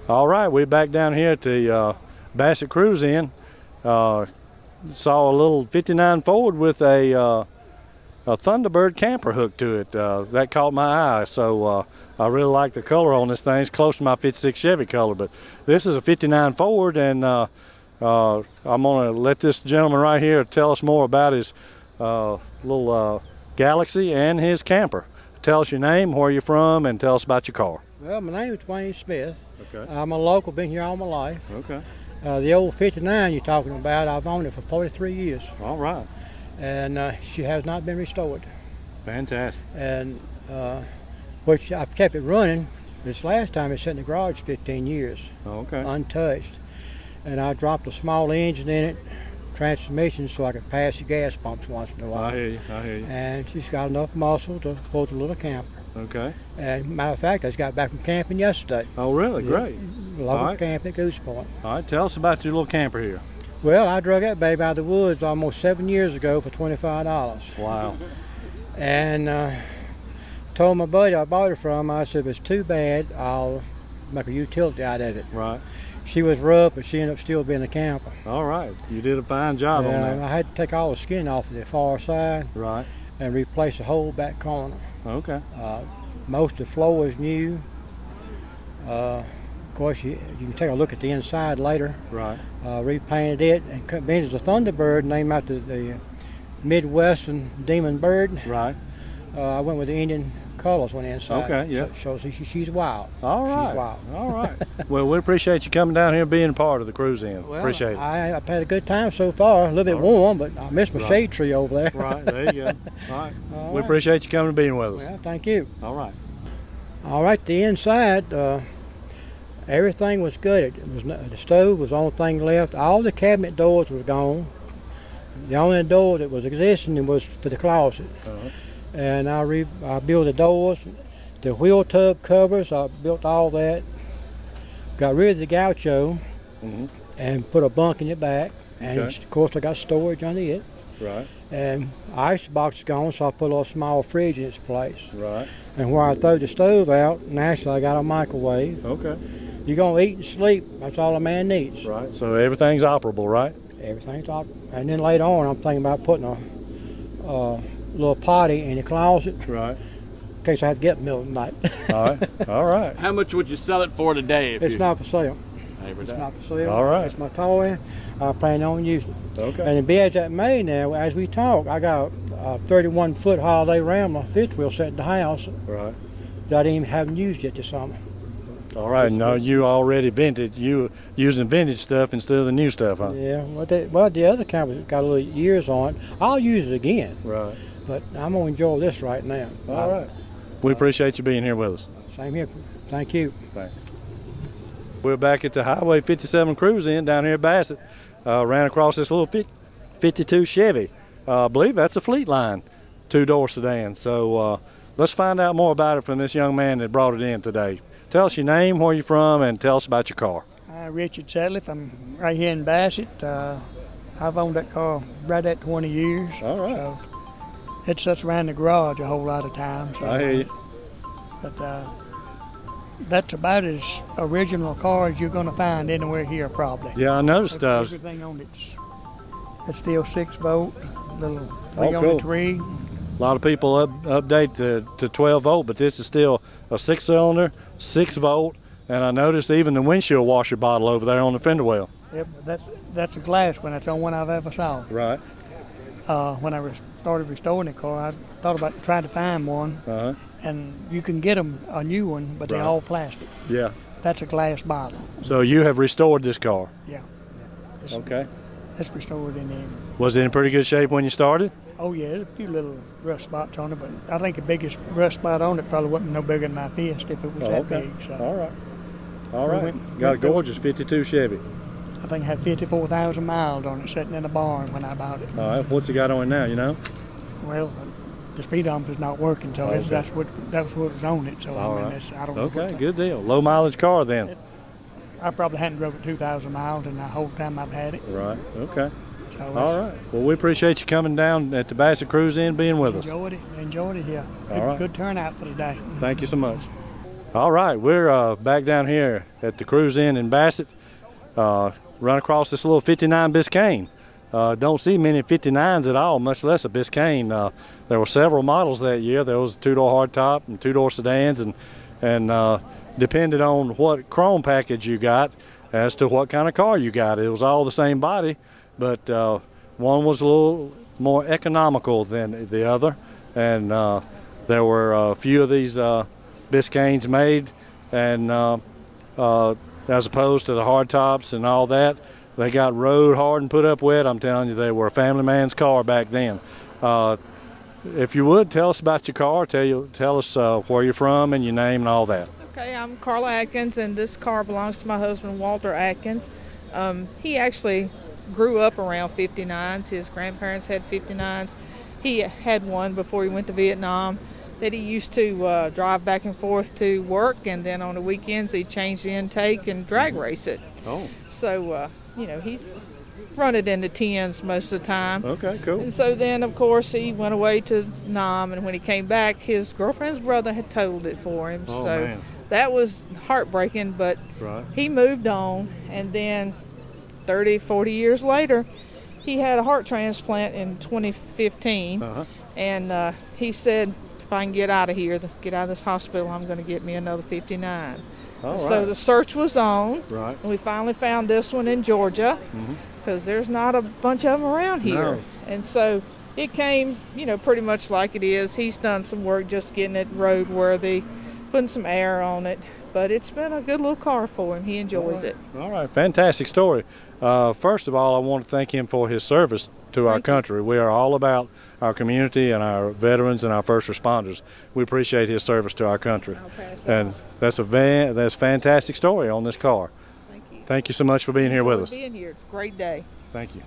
All right, we're back down here at the Bassett Cruise Inn. Saw a little 59 Ford with a Thunderbird camper hooked to it. That caught my eye, so I really like the color on this thing. It's close to my 56 Chevy color, but this is a 59 Ford, and I'm gonna let this gentleman right here tell us more about his little Galaxy and his camper. Tell us your name, where you're from, and tell us about your car. Well, my name is Wayne Smith. Okay. I'm a local, been here all my life. Okay. The old 59 you're talking about, I've owned it for 43 years. All right. And she has not been restored. Fantastic. And which I've kept it running. This last time it sat in the garage 15 years. Okay. Untouched. And I dropped a small engine in it, transmission, so I could pass the gas pumps once in a while. I hear you. I hear you. And she's got enough muscle to hold a little camper. Okay. And matter of fact, I just got back from camping yesterday. Oh, really? Great. Local camp at Goose Point. All right. Tell us about your little camper here. Well, I drug that baby out of the woods almost 7 years ago for $25. Wow. And told my buddy I bought it from, I said, if it's too bad, I'll make a utility out of it. Right. She was rough, but she ended up still being a camper. All right. You did a fine job on that. I had to take all the skin off of the far side. Right. And replace the whole back corner. Okay. Most of the floor is new. Of course, you can take a look at the inside later. Right. Repainted it, and being as a Thunderbird, named after the Midwestern demon bird. Right. I went with the Indian colors on the inside. Okay, yeah. So she's wild. All right. She's wild. All right. Well, we appreciate you coming down here and being a part of the cruise in. Well, Appreciate it. I've had a good time so far. A little bit warm, but I missed my shade tree over there. Right. There you go. All right. All We right. appreciate you coming and being with us. Well, thank you. All right. All right, the inside, everything was good. The stove was the only thing left. All the cabinet doors was gone. The only door that was existing was for the closet. Uh-huh. And I built the doors, the wheel tub covers. I built all that. Got rid of the gaucho and put a bunk in the back. And Okay. of course, I got storage under it. Right. And ice box is gone, so I put a little small fridge in its place. Right. And where I throw the stove out, naturally I got a microwave. Okay. You're gonna eat and sleep. That's all a man needs. Right. So everything's operable, right? Everything's up. And then later on, I'm thinking about putting a little potty in the closet Right. in case I had to get in the middle of the night. All right. All right. How much would you sell it for today? It's not for sale. Every It's day. not for sale. All right. It's my toy. I plan on using it. Okay. And be as that may now, as we talk, I got a 31-foot Holiday Rambler fifth wheel set in the house Right. that I didn't even haven't used yet this summer. All right. No, you already vintage. You using vintage stuff instead of the new stuff, huh? Yeah. Well, the other camera's got a little years on it. I'll use it again, Right. but I'm gonna enjoy this right now. All right. We appreciate you being here with us. Same here. Thank you. Thanks. We're back at the Highway 57 Cruise Inn down here at Bassett. Ran across this little 52 Chevy. I believe that's a Fleet Line two-door sedan. So let's find out more about it from this young man that brought it in today. Tell us your name, where you're from, and tell us about your car. Richard Sadliff. I'm right here in Bassett. I've owned that car right at 20 years. All right. So it sits around the garage a whole lot of times. So, I hear you. But that's about as original car as you're going to find anywhere here, probably. Yeah, I noticed. Everything on it's still 6-volt, little Oh, on cool. the tree. A lot of people update to 12 volt, but this is still a 6-cylinder, 6-volt, and I noticed even the windshield washer bottle over there on the fender well. Yep, that's a glass one. That's the only one I've ever saw. Right. When I started restoring the car, I thought about trying to find one. Uh-huh. And you can get them a new one, but they're Right. all plastic. Yeah. That's a glass bottle. So you have restored this car. Yeah. It's, Okay. it's restored in there. Was it in pretty good shape when you started? Oh yeah, there's a few little rust spots on it, but I think the biggest rust spot on it probably wasn't no bigger than my fist if it was that okay. big. So All right. All We right. went- Got a went through- gorgeous 52 Chevy. I think it had 54,000 miles on it, sitting in a barn when I bought it. All right. What's it got on it now, you know? Well, the speedometer's not working, so Okay. that's what was on it. So All I mean, right. I don't know. Okay, good deal. Low mileage car then. I probably hadn't drove it 2,000 miles in the whole time I've had it. Right. Okay. So All right. Well, we appreciate you coming down at the Bassett Cruise Inn, being with us. Enjoyed it here. All right. Good turnout for the day. Thank you so much. All right, we're back down here at the Cruise Inn in Bassett. Run across this little 59 Biscayne. Don't see many 59s at all, much less a Biscayne. There were several models that year. There was a two-door hardtop and two-door sedans, and depended on what chrome package you got as to what kind of car you got. It was all the same body, but one was a little more economical than the other, and there were a few of these Biscaynes made, and as opposed to the hardtops and all that, they got road hard and put up wet. I'm telling you, they were a family man's car back then. If you would, tell us about your car. Tell us where you're from and your name and all that. Okay, I'm Carla Atkins, and this car belongs to my husband, Walter Atkins. He actually grew up around 59s. His grandparents had 59s. He had one before he went to Vietnam that he used to drive back and forth to work, and then on the weekends he changed the intake and drag race it. Oh. So, he's run it in the 10s most of the time. Okay, cool. And so then, of course, he went away to Nam, and when he came back, his girlfriend's brother had totaled it for him. Oh, so man. that was heartbreaking, but Right. he moved on, and then 30, 40 years later, he had a heart transplant in 2015, and he said, if I can get out of here, get out of this hospital, I'm going to get me another 59. All So right. the search was on, Right. and we finally found this one in Georgia, because there's not a bunch of them around here. No. And so it came, pretty much like it is. He's done some work just getting it roadworthy, putting some air on it, but it's been a good little car for him. He enjoys it. All right, fantastic story. First of all, I want to thank him for his service to our country. We are all about our community and our veterans and our first responders. We appreciate his service to our country. I'll pass it And on. that's a fantastic story on this car. Thank you. Thank you so much for being here with Enjoyed us. being here. It's a great day. Thank you.